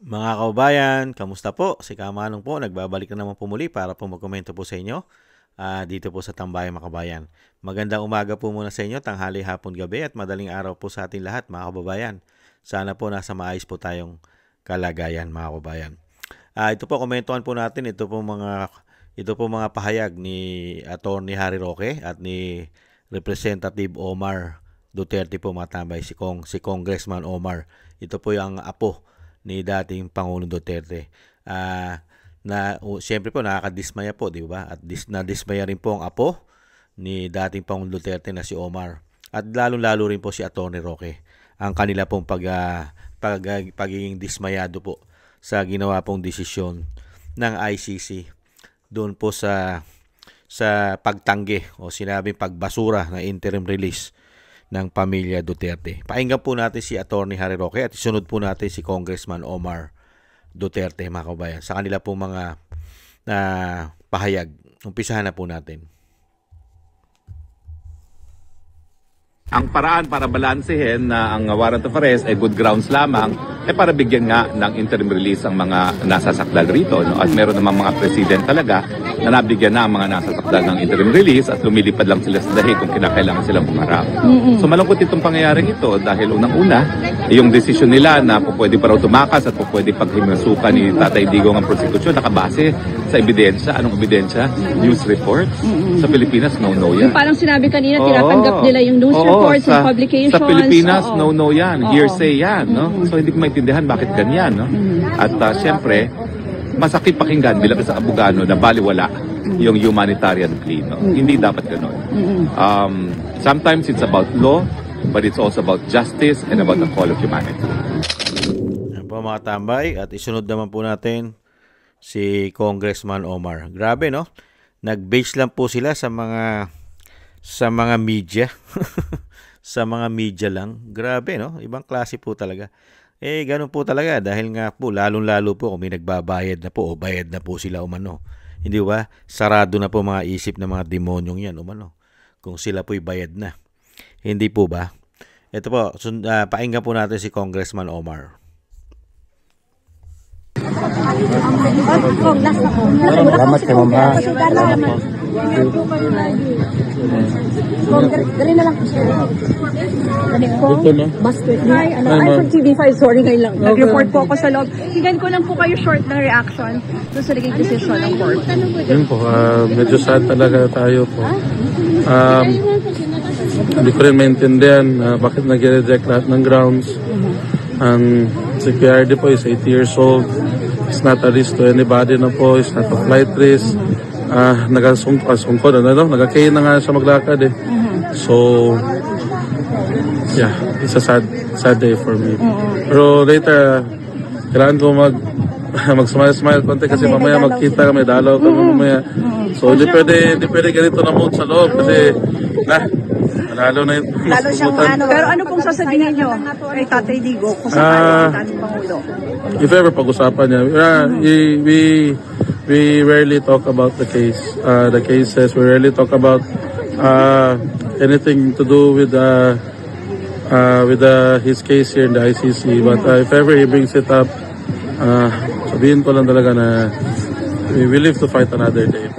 Mga kababayan, kamusta po? Si Kamanong po, nagbabalik na naman po muli para po magkomento po sa inyo dito po sa Tambayang mga kababayan. Magandang umaga po muna sa inyo, tanghali, hapon, gabi at madaling araw po sa ating lahat mga kababayan. Sana po nasa maayos po tayong kalagayan mga kababayan. Ito po, komentuhan po natin, ito po mga pahayag ni Attorney Harry Roque at ni Representative Omar Duterte po mga tambay, si Congressman Omar. Ito po yung apo ni dating Pangulong Duterte. Siyempre po nakakadismaya po, di ba? At nadismaya rin po ang apo ni dating Pangulong Duterte na si Omar. At lalong-lalo rin po si Atty. Roque. Ang kanila pong pagiging dismayado po sa ginawa pong desisyon ng ICC doon po sa pagtanggi o sinabing pagbasura na interim release ng pamilya Duterte. Pakinggan po natin si Atty. Harry Roque at isunod po natin si Congressman Omar Duterte mga kabayan sa kanila po mga pahayag. Umpisahan na po natin. Ang paraan para balansehin na ang warrant of arrest ay good grounds lamang para bigyan nga ng interim release ang mga nasasakdal rito. No? At meron namang mga president talaga na nabigyan na ang mga nasasakdal ng interim release at lumilipad lang sila sa dahi kung kinakailangan silang humarap. So malungkot itong pangyayaring ito dahil unang-una, yung desisyon nila na pwede pa raw tumakas at pwede paghimasukan ni Tatay Digong ang prosecution nakabase sa ebidensya. Anong ebidensya? News reports. Sa Pilipinas, no-no yan. Yung parang sinabi kanina, tinatanggap nila yung news reports and publications. Sa Pilipinas, no-no yan. Hearsay yan. No? So hindi ko maintindihan bakit ganyan. No? At siyempre, masakit pakinggan bilang isang abogado na baliwala yung humanitarian plea. No? Hindi dapat gano'n. Sometimes it's about law, but it's also about justice and about the call of humanity. Yan po mga tambay at isunod naman po natin si Congressman Omar. Grabe no? Nag-base lang po sila sa mga media. Sa mga media lang. Grabe no? Ibang klase po talaga. Ganun po talaga dahil nga po lalong-lalo po kung may nagbabayad na po o bayad na po sila umano. Hindi ba? Sarado na po mga isip ng mga demonyong yan umano. Kung sila po'y bayad na. Hindi po ba? Ito po, pakinggan po natin si Congressman Omar. Salamat kay Ma'am. Dari na lang po siya. Dito na. Hi, I'm from TV5. Sorry ngayon lang. Nag-report po ako sa loob. Hinggan ko lang po kayo short ng reaction doon sa naging decision ng court. Yun po, medyo sad talaga tayo po. Hindi ko rin maintindihan bakit nag-reject lahat ng grounds. Ang si PRD po is 80 years old. It's not a risk to anybody na po. It's not a flight risk. Nagkasungkod, nagkakain na nga siya maglakad eh. So, yeah, it's a sad day for me. Pero later, kailangan ko mag-smile konti kasi mamaya magkita kami, dalaw kami mamaya. So, hindi pwede ganito na mood sa loob kasi, lalo na yun. Lalo siyang Pero ano pong sasabihin nyo kay Tatay Digo kung sakali ang dating Pangulo? If ever pag-usapan niya, we rarely talk about the cases. We rarely talk about anything to do with his case here in the ICC. But if ever he brings it up, sabihin ko lang talaga na we live to fight another day.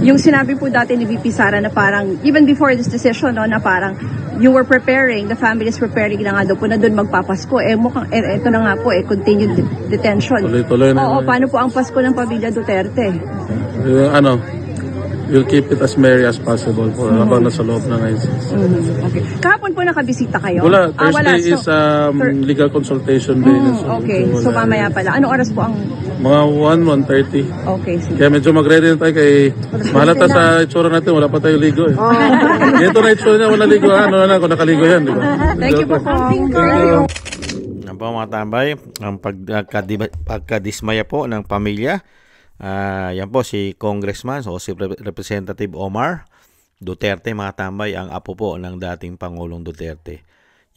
Yung sinabi po dati ni VP Sara na parang, even before this decision, no, na parang you were preparing, the family is preparing na nga daw po na doon magpapasko. Mukhang, ito na nga po, continued detention. Tuloy-tuloy na. Oo, paano po ang Pasko ng pamilya Duterte? We'll keep it as merry as possible po habang nasa loob ng ICC. Okay. Kahapon po nakabisita kayo? Wala, Thursday wala. is legal consultation day. Okay, so mamaya pala. Anong oras po ang... Mga 1:30. Okay, sige. Kaya medyo mag-ready na tayo kay mahalata sa itsura natin, wala pa tayo ligo eh. Ganito na itsura niya, wala ligo. Kung nakaligo yan, di ba? Thank you po. Ang po mga tambay, ang pagkadismaya po ng pamilya. Yan po si Congressman o si Representative Omar Duterte mga tambay, ang apo po ng dating Pangulong Duterte.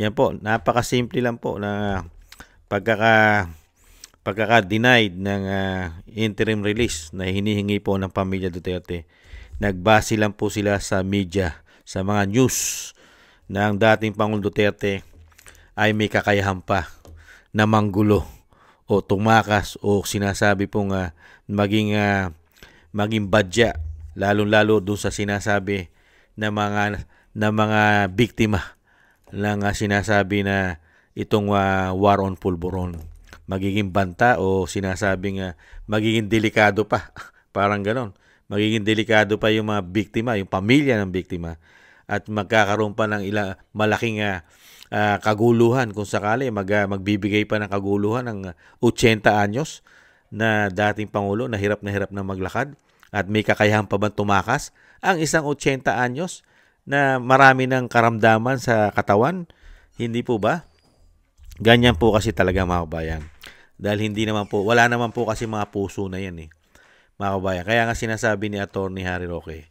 Yan po, napakasimple lang po na pagkaka-denied ng interim release na hinihingi po ng pamilya Duterte. Nagbase lang po sila sa media, sa mga news na ang dating Pangulong Duterte ay may kakayahan pa na manggulo o tumakas o sinasabi pong maging badya, lalong-lalo doon sa sinasabi na mga biktima ng sinasabi na itong war on pulburon. Magiging banta o sinasabing magiging delikado pa. Parang ganon. Magiging delikado pa yung mga biktima, yung pamilya ng biktima. At magkakaroon pa ng malaking kaguluhan kung sakali magbibigay pa ng kaguluhan ng 80 anyos na dating Pangulo na hirap na maglakad at may kakayahan pa bang tumakas ang isang 80 anyos na marami ng karamdaman sa katawan. Hindi po ba? Ganyan po kasi talaga mga kabayan. Dahil wala naman po kasi mga puso na yan mga kabayan. Kaya nga sinasabi ni Atty. Harry Roque,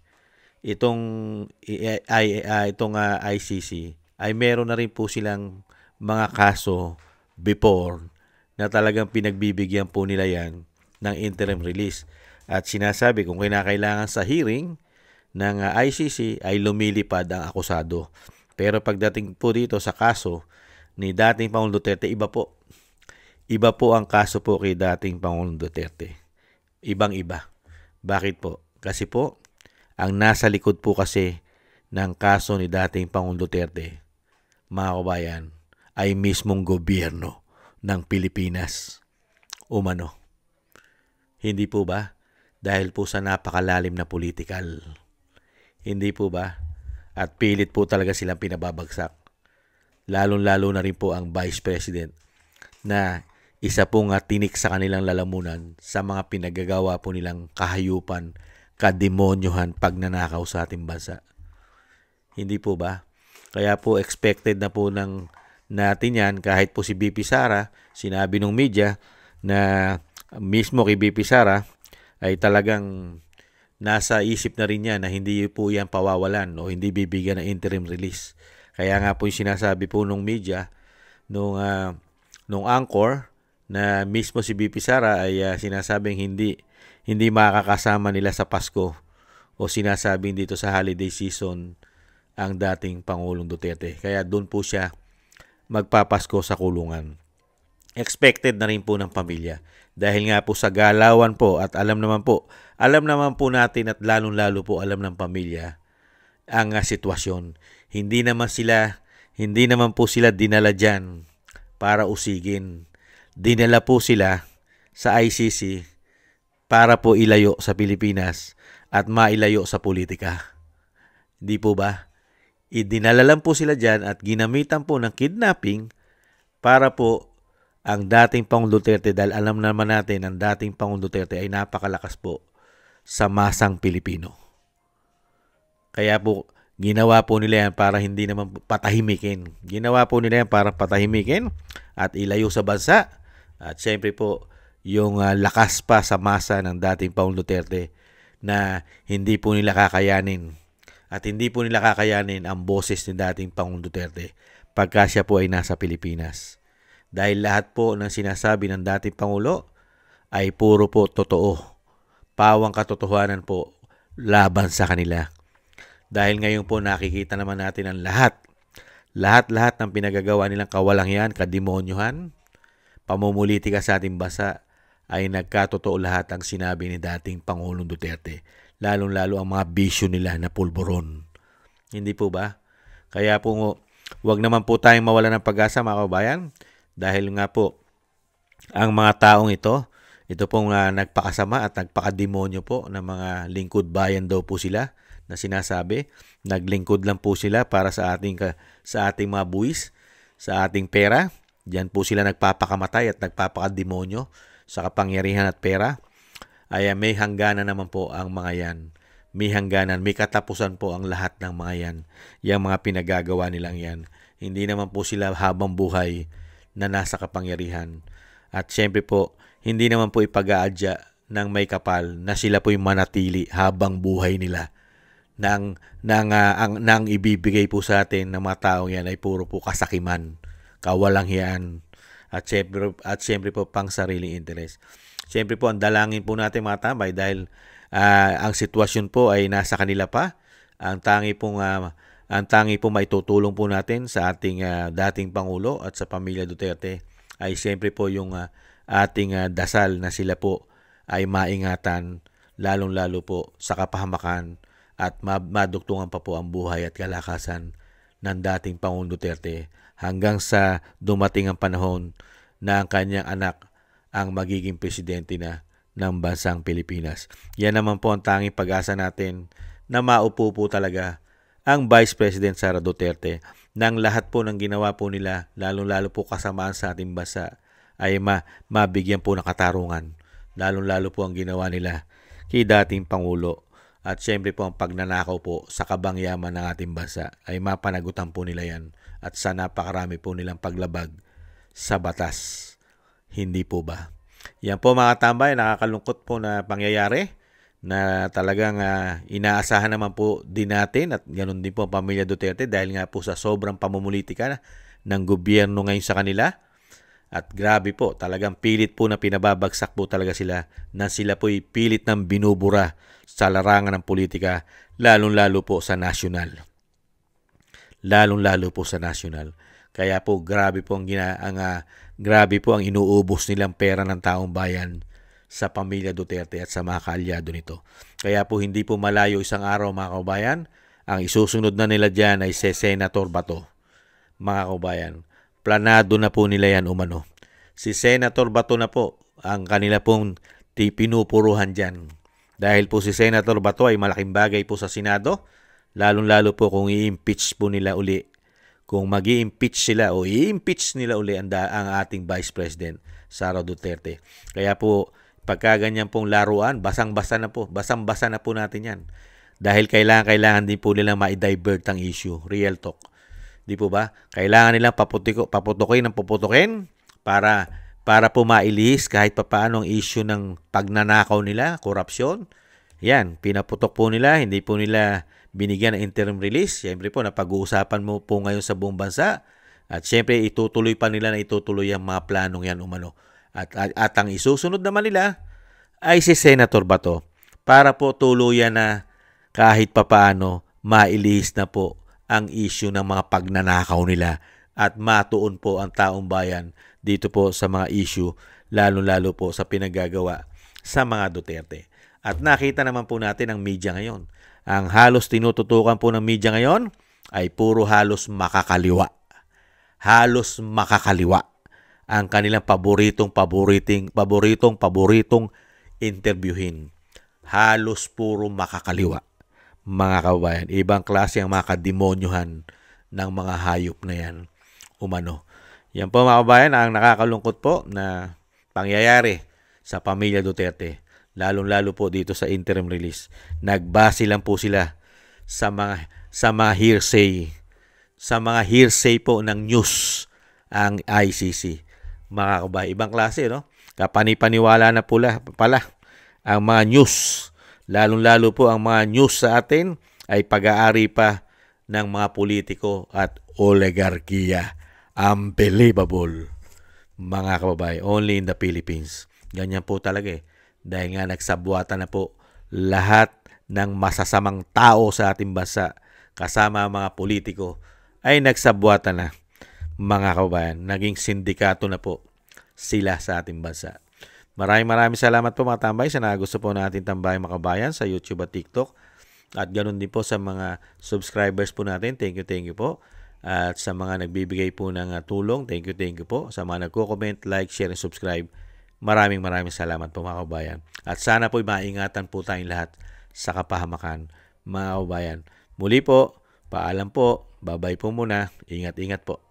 itong ICC ay meron na rin po silang mga kaso before na talagang pinagbibigyan po nila yan ng interim release. At sinasabi kung kinakailangan sa hearing ng ICC ay lumilipad ang akusado. Pero pagdating po dito sa kaso ni dating Pangulong Duterte, iba po. Iba po ang kaso po kay dating Pangulong Duterte. Ibang-iba. Bakit po? Kasi po, ang nasa likod po kasi ng kaso ni dating Pangulong Duterte, mga kabayan, ay mismong gobyerno ng Pilipinas. Umano. Hindi po ba? Dahil po sa napakalalim na politikal. Hindi po ba? At pilit po talaga silang pinababagsak. Lalong-lalo na rin po ang Vice President na isa pong tinik sa kanilang lalamunan sa mga pinagagawa po nilang kahayupan, kademonyohan, pagnanakaw sa ating bansa. Hindi po ba? Kaya po expected na po natin yan kahit po si BP Sara, sinabi ng media na mismo kay BP Sara ay talagang nasa isip na rin yan na hindi po yan pawawalan o hindi bibigyan ng interim release. Kaya nga po yung sinasabi po ng media nung anchor na mismo si BP Sara ay sinasabing hindi makakasama nila sa Pasko o sinasabing dito sa holiday season ang dating Pangulong Duterte. Kaya doon po siya magpapasko sa kulungan. Expected na rin po ng pamilya. Dahil nga po sa galawan po at alam naman po natin at lalong-lalo po alam ng pamilya ang sitwasyon. Hindi naman po sila dinala dyan para usigin. Dinala po sila sa ICC para po ilayo sa Pilipinas at mailayo sa politika. Di po ba? Idinala lang po sila dyan at ginamitan po ng kidnapping para po ang dating Pangulong Duterte, dahil alam naman natin ang dating Pangulong Duterte ay napakalakas po sa masang Pilipino. Kaya po ginawa po nila yan para hindi naman patahimikin. Ginawa po nila yan para patahimikin at ilayo sa bansa. At syempre po, yung lakas pa sa masa ng dating Pangulong Duterte na hindi po nila kakayanin. At hindi po nila kakayanin ang boses ni dating Pangulong Duterte pagka siya po ay nasa Pilipinas. Dahil lahat po ng sinasabi ng dating Pangulo ay puro po totoo. Pawang katotohanan po laban sa kanila. Dahil ngayon po nakikita naman natin ang lahat ng pinagagawa nilang kawalangian, kademonyohan, pamumulitika sa ating bansa ay nagkatotoo lahat ang sinabi ni dating Pangulong Duterte. Lalong-lalo ang mga bisyo nila na pulburon. Hindi po ba? Kaya po wag naman po tayong mawala ng pag-asa mga kabayan. Dahil nga po ang mga taong ito pong nagpakasama at nagpakademonyo po ng mga lingkod bayan daw po sila na sinasabi. Naglingkod lang po sila para sa ating mga buwis, sa ating pera. Diyan po sila nagpapakamatay at nagpapakademonyo sa kapangyarihan at pera. Ay may hangganan naman po ang mga yan. May hangganan, may katapusan po ang lahat ng mga yan. Yung mga pinagagawa nilang yan. Hindi naman po sila habang buhay na nasa kapangyarihan. At syempre po, hindi naman po ipag-aadya ng may kapal na sila po yung manatili habang buhay nila. Nang ibibigay po sa atin ng mga taong yan ay puro po kasakiman, kawalanghyan, at syempre po pang sariling interes. Syempre po ang dalangin po natin mga tambay dahil ang sitwasyon po ay nasa kanila pa. Ang tangi po maitutulong po natin sa ating dating Pangulo at sa pamilya Duterte ay siyempre po yung ating dasal na sila po ay maingatan, lalong-lalo po sa kapahamakan at madugtungan pa po ang buhay at kalakasan ng dating Pangulong Duterte hanggang sa dumating ang panahon na ang kanyang anak ang magiging presidente na ng bansang Pilipinas. Yan naman po ang tanging pag-asa natin na maupo po talaga ang Vice President Sara Duterte nang lahat po ng ginawa po nila, lalong-lalo po kasamaan sa ating bansa, ay mabigyan po ng katarungan. Lalong-lalo po ang ginawa nila kay dating Pangulo. At syempre po ang pagnanakaw po sa kabangyaman ng ating bansa ay mapanagutan po nila yan at sa napakarami po nilang paglabag sa batas. Hindi po ba? Yan po mga tambay, nakakalungkot po na pangyayari na talagang inaasahan naman po din natin at ganoon din po ang pamilya Duterte dahil nga po sa sobrang pamumulitika ng gobyerno ngayon sa kanila. At grabe po, talagang pilit po na pinababagsak po talaga sila na sila po'y pilit ng binubura sa larangan ng politika, lalong-lalo po sa nasyonal. Lalong-lalo po sa nasyonal. Kaya po grabe po grabe po ang inuubos nilang pera ng taong bayan sa pamilya Duterte at sa mga kaalyado nito. Kaya po hindi po malayo isang araw mga kaubayan, ang isusunod na nila dyan ay si Senator Bato. Mga kaubayan, planado na po nila yan umano. Si Senator Bato na po ang kanila pong pinupuruhan dyan. Dahil po si Senator Bato ay malaking bagay po sa Senado, lalong-lalo po kung i-impeach po nila uli. Kung mag-i-impeach sila o i-impeach nila uli ang ating Vice President Sara Duterte. Kaya po pagka ganyan pong laruan, basang-basa na po natin yan. Dahil kailangan din po nilang ma-divert ang issue. Real talk. Di po ba? Kailangan nilang paputukin para po mailihis kahit papaano ang issue ng pagnanakaw nila, korupsyon. Yan, pinaputok po nila, hindi po nila binigyan ng interim release. Siyempre po, napag-uusapan mo po ngayon sa buong bansa. At siyempre, itutuloy ang mga planong yan umano. At ang isusunod naman nila ay si Senator Bato para po tuluyan na kahit papaano mailihis na po ang issue ng mga pagnanakaw nila at matuon po ang taong bayan dito po sa mga issue, lalo-lalo po sa pinagagawa sa mga Duterte. At nakita naman po natin ang media ngayon. Ang halos tinututukan po ng media ngayon ay puro halos makakaliwa. Halos makakaliwa. Ang kanilang paboritong interviewin. Halos puro makakaliwa. Mga kabayan, ibang klase ang mga kademonyohan ng mga hayop na yan. Umano. Yan po mga kabayan, ang nakakalungkot po na pangyayari sa pamilya Duterte. Lalong-lalo po dito sa interim release. Nagbase lang po sila sa mga hearsay. Sa mga hearsay po ng news ang ICC. Mga kabayan, ibang klase, no? Kapanipaniwala na pala ang mga news. Lalong-lalo po ang mga news sa atin ay pag-aari pa ng mga politiko at oligarkiya. Unbelievable. Mga kababayan, only in the Philippines. Ganyan po talaga Dahil nga nagsabuatan na po lahat ng masasamang tao sa ating bansa kasama ang mga politiko ay nagsabuatan na. Mga kababayan, naging sindikato na po sila sa ating bansa. Maraming salamat po mga tambay sa gusto po natin tambay mga kabayan sa YouTube at TikTok. At ganoon din po sa mga subscribers po natin. Thank you po. At sa mga nagbibigay po ng tulong, thank you po. Sa mga nagko-comment, like, share, and subscribe, maraming salamat po mga kabayan. At sana po maingatan po tayong lahat sa kapahamakan mga kabayan. Muli po, paalam po, babay po muna, ingat po.